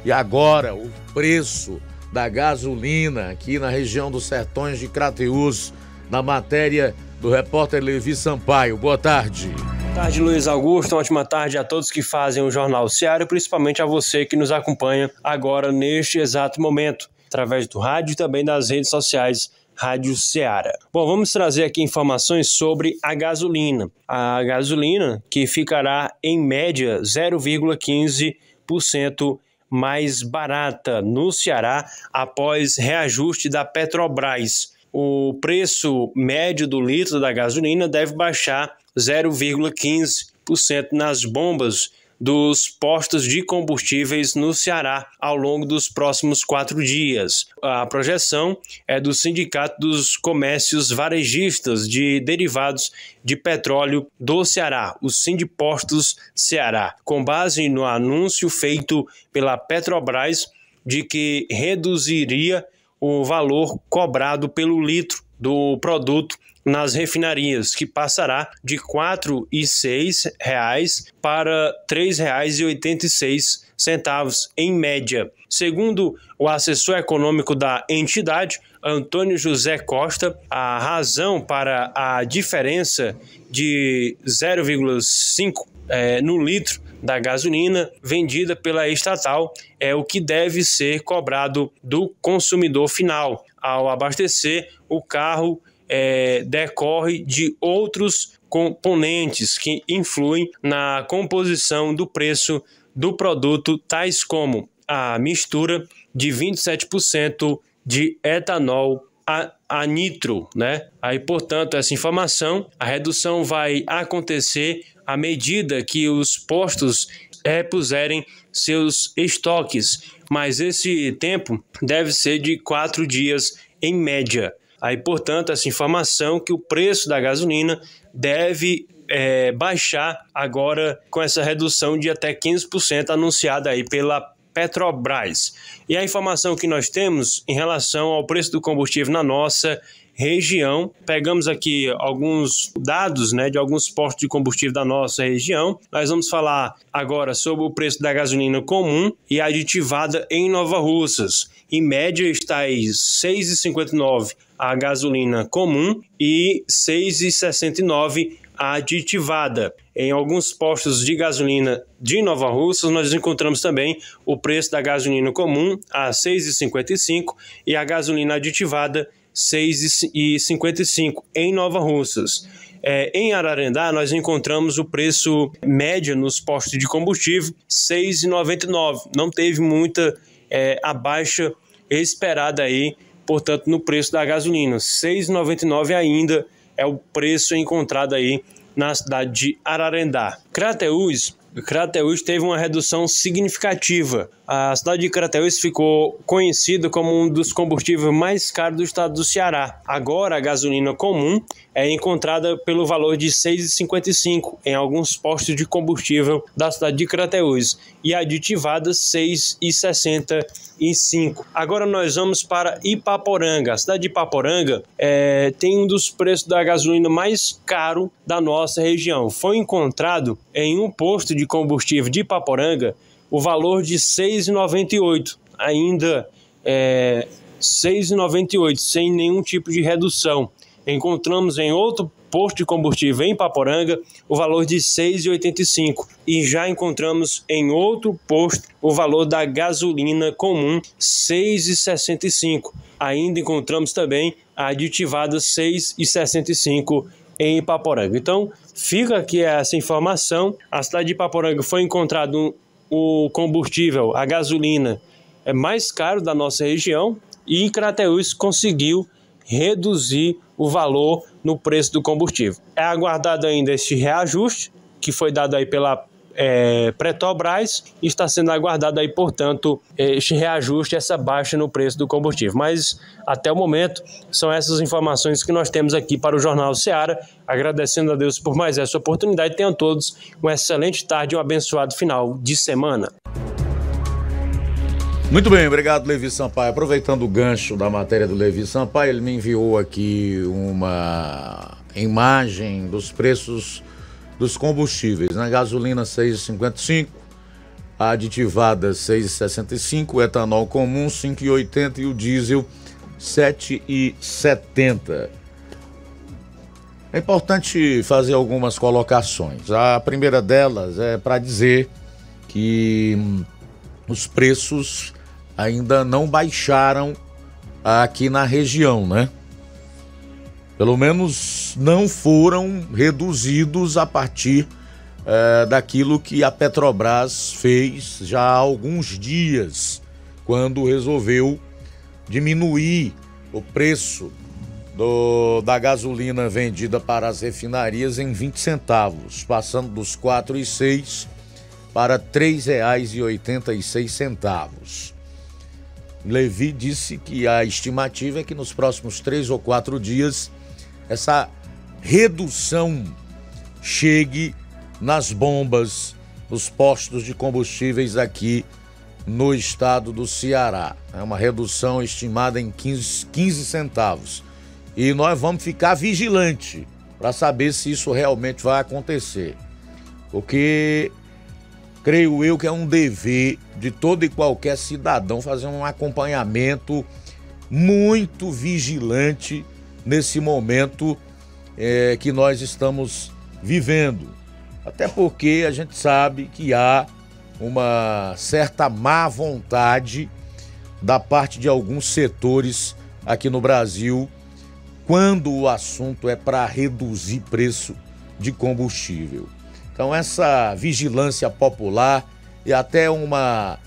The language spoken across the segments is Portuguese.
E agora, o preço da gasolina aqui na região dos Sertões de Crateús, na matéria do repórter Levi Sampaio. Boa tarde. Boa tarde, Luiz Augusto. Uma ótima tarde a todos que fazem o Jornal Seara e principalmente a você que nos acompanha agora neste exato momento, através do rádio e também das redes sociais Rádio Seara. Bom, vamos trazer aqui informações sobre a gasolina. A gasolina que ficará em média 0,15% mais barata no Ceará após reajuste da Petrobras. O preço médio do litro da gasolina deve baixar 0,15% nas bombas dos postos de combustíveis no Ceará ao longo dos próximos 4 dias. A projeção é do Sindicato dos Comércios Varejistas de Derivados de Petróleo do Ceará, o Sindipostos Ceará, com base no anúncio feito pela Petrobras de que reduziria o valor cobrado pelo litro do produto nas refinarias, que passará de R$ 4,06 para R$ 3,86 em média. Segundo o assessor econômico da entidade, Antônio José Costa, a razão para a diferença de 0,5 no litro da gasolina vendida pela estatal é o que deve ser cobrado do consumidor final ao abastecer o carro. Decorre de outros componentes que influem na composição do preço do produto, tais como a mistura de 27% de etanol a nitro, né? Aí, portanto, essa informação, a redução vai acontecer à medida que os postos repuserem seus estoques, mas esse tempo deve ser de 4 dias em média. Aí, portanto, essa informação que o preço da gasolina deve baixar agora com essa redução de até 15% anunciada aí pela Petrobras. E a informação que nós temos em relação ao preço do combustível na nossa região, pegamos aqui alguns dados, né, de alguns postos de combustível da nossa região. Nós vamos falar agora sobre o preço da gasolina comum e aditivada em Nova Russas. Em média está em R$ 6,59 a gasolina comum e R$ 6,69 a aditivada. Em alguns postos de gasolina de Nova Russas, nós encontramos também o preço da gasolina comum a R$ 6,55 e a gasolina aditivada R$ 6,55 em Nova Russas. Em Ararendá, nós encontramos o preço médio nos postos de combustível R$ 6,99. Não teve muita a baixa esperada aí, portanto, no preço da gasolina. R$ 6,99 ainda é o preço encontrado aí na cidade de Ararendá. Crateús teve uma redução significativa. A cidade de Crateús ficou conhecida como um dos combustíveis mais caros do estado do Ceará. Agora, a gasolina comum é encontrada pelo valor de R$ 6,55 em alguns postos de combustível da cidade de Crateús e aditivada R$ 6,65. Agora nós vamos para Ipaporanga. A cidade de Ipaporanga tem um dos preços da gasolina mais caro da nossa região. Foi encontrado em um posto de combustível de Ipaporanga o valor de R$ 6,98, ainda R$ 6,98, sem nenhum tipo de redução. Encontramos em outro posto de combustível em Ipaporanga o valor de R$ 6,85 e já encontramos em outro posto o valor da gasolina comum R$ 6,65. Ainda encontramos também a aditivada R$ 6,65 em Ipaporanga. Então, fica aqui essa informação. A cidade de Ipaporanga foi encontrado o combustível, a gasolina, mais caro da nossa região e Crateús conseguiu reduzir o valor no preço do combustível. É aguardado ainda este reajuste que foi dado aí pela Petrobras e está sendo aguardado aí, portanto, este reajuste, essa baixa no preço do combustível. Mas até o momento são essas informações que nós temos aqui para o Jornal Seara. Agradecendo a Deus por mais essa oportunidade. Tenham todos uma excelente tarde e um abençoado final de semana. Muito bem, obrigado, Levi Sampaio. Aproveitando o gancho da matéria do Levi Sampaio, ele me enviou aqui uma imagem dos preços dos combustíveis. Na gasolina 6,55, a aditivada 6,65, o etanol comum 5,80 e o diesel 7,70. É importante fazer algumas colocações. A primeira delas é para dizer que os preços ainda não baixaram aqui na região, né? Pelo menos não foram reduzidos a partir daquilo que a Petrobras fez já há alguns dias, quando resolveu diminuir o preço da gasolina vendida para as refinarias em 20 centavos, passando dos R$ 4,06 para R$ 3,86. Levi disse que a estimativa é que nos próximos 3 ou 4 dias essa redução chegue nas bombas, nos postos de combustíveis aqui no estado do Ceará. É uma redução estimada em 15 centavos. E nós vamos ficar vigilante para saber se isso realmente vai acontecer. Porque creio eu que é um dever de todo e qualquer cidadão fazer um acompanhamento muito vigilante nesse momento que nós estamos vivendo. Até porque a gente sabe que há uma certa má vontade da parte de alguns setores aqui no Brasil quando o assunto é para reduzir preço de combustível. Então essa vigilância popular e até uma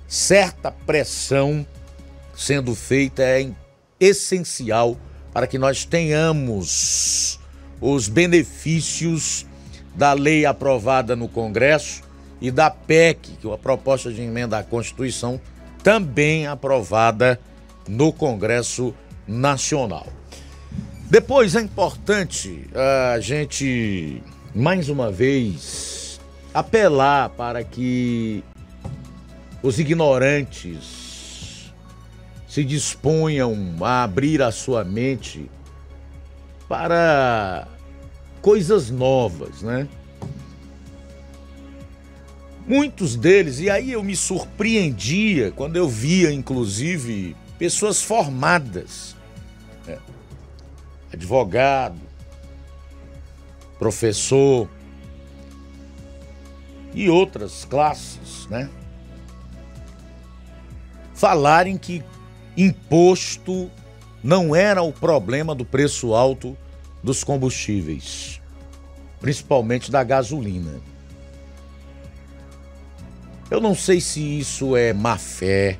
certa pressão sendo feita é essencial para que nós tenhamos os benefícios da lei aprovada no Congresso e da PEC, que é a proposta de emenda à Constituição, também aprovada no Congresso Nacional. Depois é importante a gente, mais uma vez, apelar para que os ignorantes se disponham a abrir a sua mente para coisas novas, né? Muitos deles, e aí eu me surpreendia quando eu via, inclusive, pessoas formadas, advogado, professor e outras classes, né? Falarem que imposto não era o problema do preço alto dos combustíveis, principalmente da gasolina. Eu não sei se isso é má fé,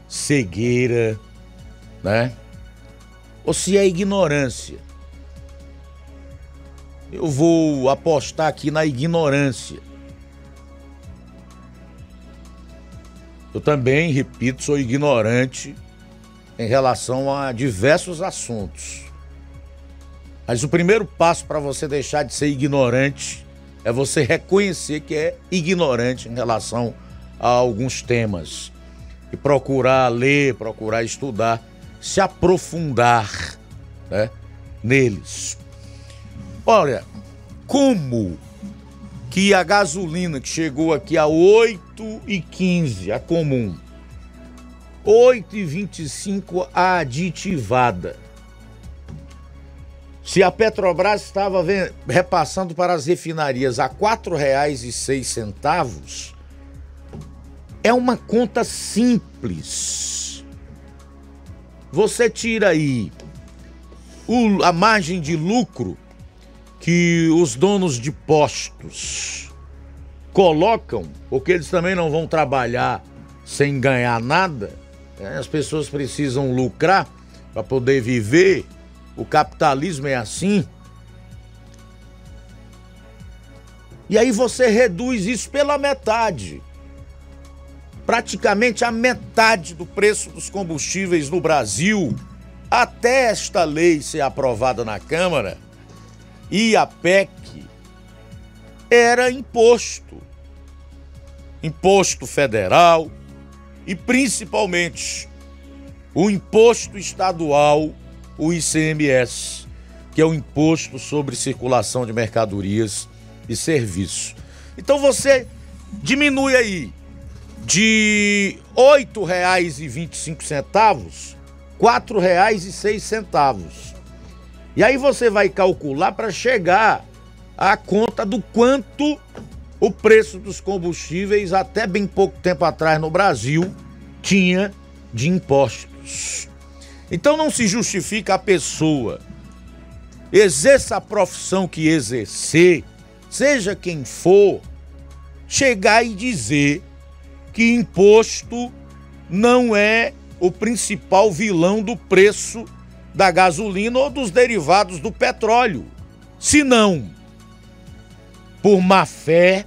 cegueira, né? Ou se é ignorância. Eu vou apostar aqui na ignorância. Eu também, repito, sou ignorante em relação a diversos assuntos. Mas o primeiro passo para você deixar de ser ignorante é você reconhecer que é ignorante em relação a alguns temas. E procurar ler, procurar estudar, se aprofundar, né, neles. Olha, como que a gasolina que chegou aqui a 8,15, a comum, 8,25 a aditivada. Se a Petrobras estava repassando para as refinarias a R$ 4,06, é uma conta simples. Você tira aí a margem de lucro que os donos de postos colocam, porque eles também não vão trabalhar sem ganhar nada, né? As pessoas precisam lucrar para poder viver. O capitalismo é assim. E aí você reduz isso pela metade. Praticamente a metade do preço dos combustíveis no Brasil, até esta lei ser aprovada na Câmara e a PEC, era imposto. Imposto federal e principalmente o imposto estadual, o ICMS, que é o Imposto sobre Circulação de Mercadorias e Serviços. Então você diminui aí de R$ 8,25, R$ 4,06. E aí você vai calcular para chegar à conta do quanto o preço dos combustíveis até bem pouco tempo atrás no Brasil tinha de impostos. Então não se justifica a pessoa exerça a profissão que exercer, seja quem for, chegar e dizer que imposto não é o principal vilão do preço da gasolina ou dos derivados do petróleo, senão por má fé,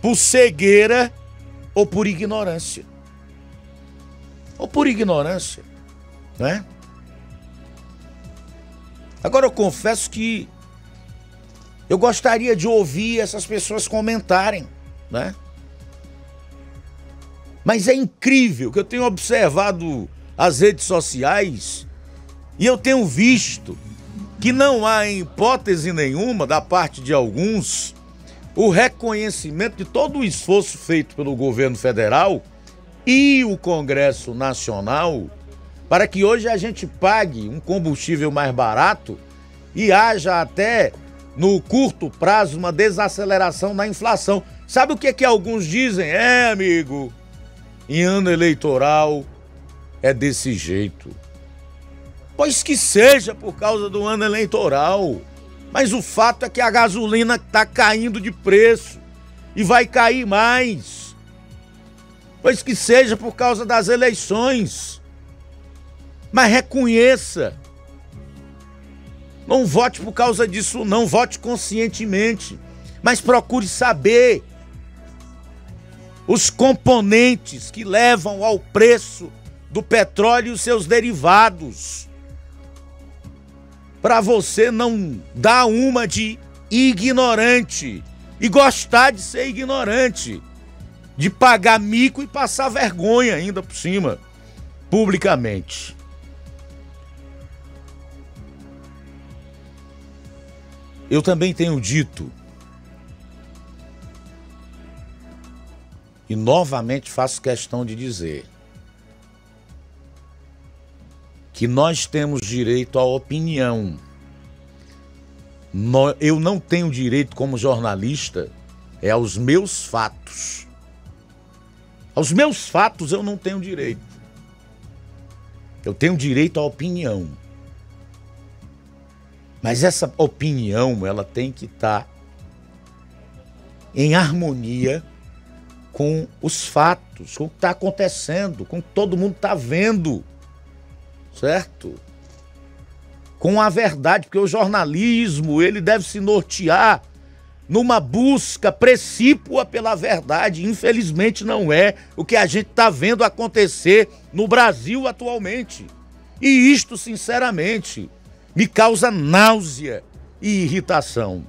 por cegueira ou por ignorância. Ou por ignorância, né? Agora eu confesso que eu gostaria de ouvir essas pessoas comentarem, né? Mas é incrível que eu tenho observado as redes sociais e eu tenho visto que não há, em hipótese nenhuma, da parte de alguns, o reconhecimento de todo o esforço feito pelo governo federal e o Congresso Nacional para que hoje a gente pague um combustível mais barato e haja até, no curto prazo, uma desaceleração na inflação. Sabe o que alguns dizem? Amigo, em ano eleitoral é desse jeito. Pois que seja por causa do ano eleitoral. Mas o fato é que a gasolina está caindo de preço e vai cair mais. Pois que seja por causa das eleições. Mas reconheça. Não vote por causa disso, não. Vote conscientemente. Mas procure saber os componentes que levam ao preço do petróleo e os seus derivados. Para você não dar uma de ignorante e gostar de ser ignorante, de pagar mico e passar vergonha ainda por cima, publicamente. Eu também tenho dito, e novamente faço questão de dizer, que nós temos direito à opinião. Eu não tenho direito como jornalista aos meus fatos. Aos meus fatos eu não tenho direito. Eu tenho direito à opinião. Mas essa opinião, ela tem que estar em harmonia com os fatos, com o que está acontecendo, com o que todo mundo está vendo. Certo? Com a verdade, porque o jornalismo, ele deve se nortear numa busca precípua pela verdade. Infelizmente não é o que a gente está vendo acontecer no Brasil atualmente. E isto, sinceramente, me causa náusea e irritação.